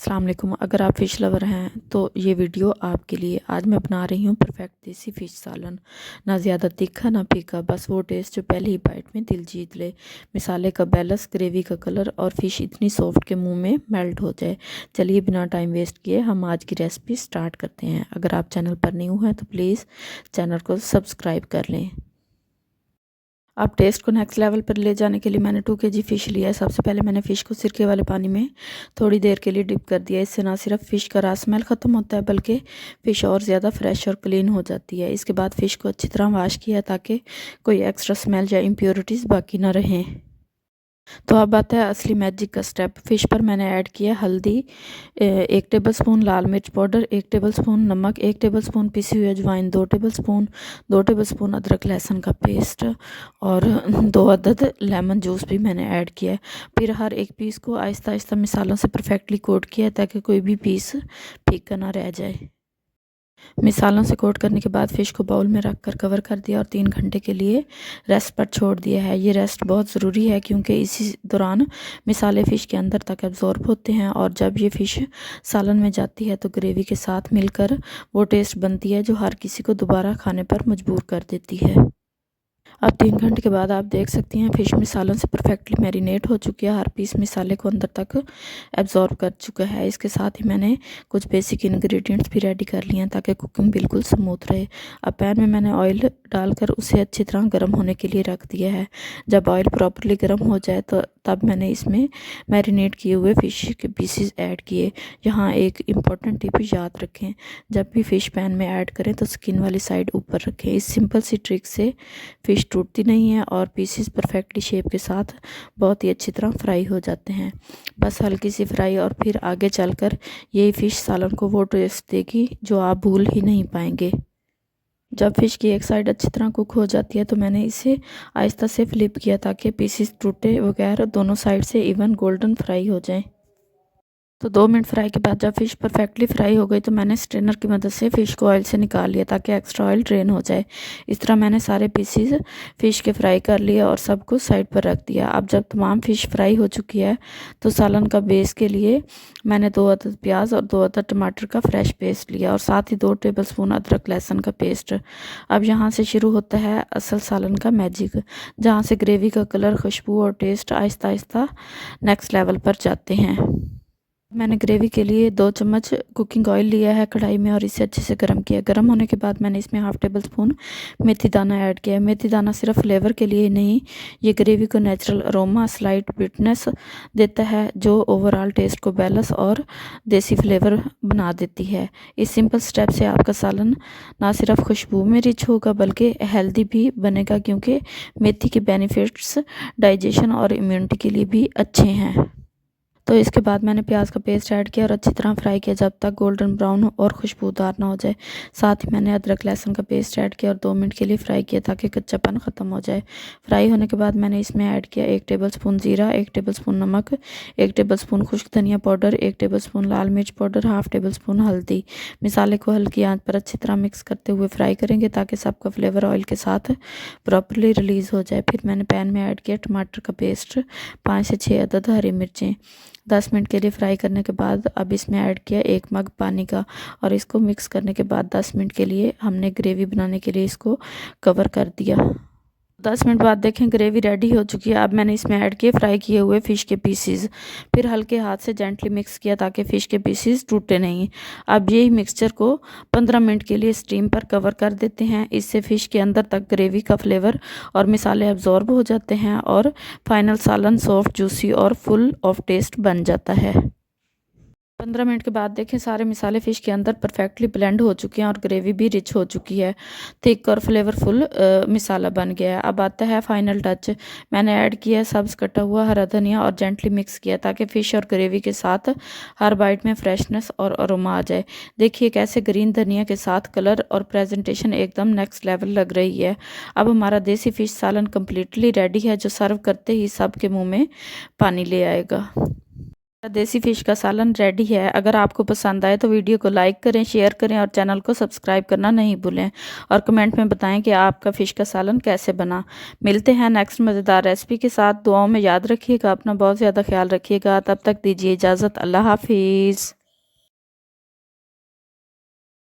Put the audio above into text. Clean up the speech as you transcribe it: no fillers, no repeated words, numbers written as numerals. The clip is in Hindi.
अस्सलाम वालेकुम। अगर आप फ़िश लवर हैं तो ये वीडियो आपके लिए। आज मैं बना रही हूँ परफेक्ट देसी फ़िश सालन। ना ज़्यादा तीखा ना फीका, बस वो टेस्ट जो पहली ही बाइट में दिल जीत ले। मिसाले का बैलेंस, ग्रेवी का कलर और फ़िश इतनी सॉफ्ट के मुंह में मेल्ट हो जाए। चलिए बिना टाइम वेस्ट किए हम आज की रेसिपी स्टार्ट करते हैं। अगर आप चैनल पर न्यू हैं तो प्लीज़ चैनल को सब्सक्राइब कर लें। अब टेस्ट को नेक्स्ट लेवल पर ले जाने के लिए मैंने 2 kg फ़िश लिया है। सबसे पहले मैंने फ़िश को सिरके वाले पानी में थोड़ी देर के लिए डिप कर दिया। इससे ना सिर्फ फ़िश का रॉ स्मेल ख़त्म होता है बल्कि फ़िश और ज़्यादा फ्रेश और क्लीन हो जाती है। इसके बाद फ़िश को अच्छी तरह वॉश किया ताकि कोई एक्स्ट्रा स्मेल या इम्प्योरिटीज़ बाकी ना रहें। तो अब आता है असली मैजिक का स्टेप। फ़िश पर मैंने ऐड किया हल्दी, 1 टेबलस्पून लाल मिर्च पाउडर, 1 टेबलस्पून नमक, 1 टेबलस्पून पिसी हुई अजवाइन, 2 टेबलस्पून अदरक लहसुन का पेस्ट और 2 अदद लेमन जूस भी मैंने ऐड किया है। फिर हर एक पीस को आहिस्ता आहिस्ता मिसालों से परफेक्टली कोट किया ताकि कोई भी पीस फीका ना रह जाए। मिसालों से कोट करने के बाद फ़िश को बाउल में रखकर कवर कर दिया और 3 घंटे के लिए रेस्ट पर छोड़ दिया है। ये रेस्ट बहुत ज़रूरी है क्योंकि इसी दौरान मिसाले फ़िश के अंदर तक एब्जॉर्ब होते हैं और जब ये फ़िश सालन में जाती है तो ग्रेवी के साथ मिलकर वो टेस्ट बनती है जो हर किसी को दोबारा खाने पर मजबूर कर देती है। अब 3 घंटे के बाद आप देख सकती हैं फ़िश मिसालों से परफेक्टली मैरिनेट हो चुकी है। हर पीस मिसाले को अंदर तक एब्जॉर्ब कर चुका है। इसके साथ ही मैंने कुछ बेसिक इंग्रेडिएंट्स भी रेडी कर लिए हैं ताकि कुकिंग बिल्कुल स्मूथ रहे। अब पैन में मैंने ऑयल डालकर उसे अच्छी तरह गर्म होने के लिए रख दिया है। जब ऑयल प्रॉपरली गर्म हो जाए तो तब मैंने इसमें मैरिनेट किए हुए फ़िश के पीसेस ऐड किए। यहाँ एक इम्पॉर्टेंट टिप याद रखें, जब भी फ़िश पैन में ऐड करें तो स्किन वाली साइड ऊपर रखें। इस सिंपल सी ट्रिक से फ़िश टूटती नहीं है और पीसेस परफेक्टली शेप के साथ बहुत ही अच्छी तरह फ्राई हो जाते हैं। बस हल्की सी फ्राई और फिर आगे चलकर यही फ़िश सालन को वो टेस्ट देगी जो आप भूल ही नहीं पाएंगे। जब फ़िश की एक साइड अच्छी तरह कुक हो जाती है तो मैंने इसे आहिस्ता से फ्लिप किया ताकि पीसेस टूटे बगैर दोनों साइड से इवन गोल्डन फ्राई हो जाएं। तो 2 मिनट फ्राई के बाद जब फ़िश परफेक्टली फ्राई हो गई तो मैंने स्ट्रेनर की मदद से फ़िश को ऑयल से निकाल लिया ताकि एक्स्ट्रा ऑयल ड्रेन हो जाए। इस तरह मैंने सारे पीसेस फ़िश के फ्राई कर लिए और सब कुछ साइड पर रख दिया। अब जब तमाम फ़िश फ्राई हो चुकी है तो सालन का बेस के लिए मैंने 2 अदद प्याज और 2 अदद टमाटर का फ्रेश पेस्ट लिया और साथ ही 2 टेबलस्पून अदरक लहसुन का पेस्ट। अब यहाँ से शुरू होता है असल सालन का मैजिक, जहाँ से ग्रेवी का कलर, खुशबू और test Aahista Aahista next level पर जाते हैं। मैंने ग्रेवी के लिए 2 चम्मच कुकिंग ऑयल लिया है कढ़ाई में और इसे अच्छे से गर्म किया। गर्म होने के बाद मैंने इसमें 1/2 टेबलस्पून मेथी दाना ऐड किया है। मेथी दाना सिर्फ फ्लेवर के लिए ही नहीं, ये ग्रेवी को नेचुरल अरोमा, स्लाइट बिटनेस देता है जो ओवरऑल टेस्ट को बैलेंस और देसी फ्लेवर बना देती है। इस सिंपल स्टेप से आपका सालन ना सिर्फ खुशबू में रिच होगा बल्कि हेल्दी भी बनेगा क्योंकि मेथी के बेनिफिट्स डाइजेशन और इम्यूनिटी के लिए भी अच्छे हैं। तो इसके बाद मैंने प्याज का पेस्ट ऐड किया और अच्छी तरह फ्राई किया जब तक गोल्डन ब्राउन और खुशबूदार ना हो जाए। साथ ही मैंने अदरक लहसुन का पेस्ट ऐड किया और 2 मिनट के लिए फ्राई किया ताकि कच्चापन ख़त्म हो जाए। फ्राई होने के बाद मैंने इसमें ऐड किया 1 टेबलस्पून ज़ीरा, 1 टेबलस्पून नमक, 1 टेबलस्पून खुश्क धनिया पाउडर, 1 टेबलस्पून लाल मिर्च पाउडर, 1/2 टेबलस्पून हल्दी। मिसाले को हल्की आंच पर अच्छी तरह मिक्स करते हुए फ्राई करेंगे ताकि सबका फ्लेवर ऑयल के साथ प्रॉपरली रिलीज़ हो जाए। फिर मैंने पैन में ऐड किया टमाटर का पेस्ट, 5 से 6 अदद हरी मिर्चें। 10 मिनट के लिए फ्राई करने के बाद अब इसमें ऐड किया 1 मग पानी का और इसको मिक्स करने के बाद 10 मिनट के लिए हमने ग्रेवी बनाने के लिए इसको कवर कर दिया। 10 मिनट बाद देखें ग्रेवी रेडी हो चुकी है। अब मैंने इसमें ऐड किए फ्राई किए हुए फ़िश के पीसेस, फिर हल्के हाथ से जेंटली मिक्स किया ताकि फ़िश के पीसेस टूटे नहीं। अब यही मिक्सचर को 15 मिनट के लिए स्टीम पर कवर कर देते हैं। इससे फ़िश के अंदर तक ग्रेवी का फ्लेवर और मिसाले एब्जॉर्ब हो जाते हैं और फाइनल सालन सॉफ्ट, जूसी और फुल ऑफ टेस्ट बन जाता है। 15 मिनट के बाद देखें सारे मिसाले फ़िश के अंदर परफेक्टली ब्लेंड हो चुके हैं और ग्रेवी भी रिच हो चुकी है। थिक और फ्लेवरफुल मिसाला बन गया है। अब आता है फाइनल टच। मैंने ऐड किया है सब्ज़ कटा हुआ हरा धनिया और जेंटली मिक्स किया ताकि फ़िश और ग्रेवी के साथ हर बाइट में फ्रेशनेस और अरोमा आ जाए। देखिए कैसे ग्रीन धनिया के साथ कलर और प्रेजेंटेशन एकदम नेक्स्ट लेवल लग रही है। अब हमारा देसी फ़िश सालन कम्प्लीटली रेडी है जो सर्व करते ही सबके मुँह में पानी ले आएगा। देसी फिश का सालन रेडी है। अगर आपको पसंद आए तो वीडियो को लाइक करें, शेयर करें और चैनल को सब्सक्राइब करना नहीं भूलें। और कमेंट में बताएं कि आपका फ़िश का सालन कैसे बना। मिलते हैं नेक्स्ट मज़ेदार रेसिपी के साथ। दुआओं में याद रखिएगा, अपना बहुत ज़्यादा ख्याल रखिएगा। तब तक दीजिए इजाज़त। अल्लाह हाफिज़।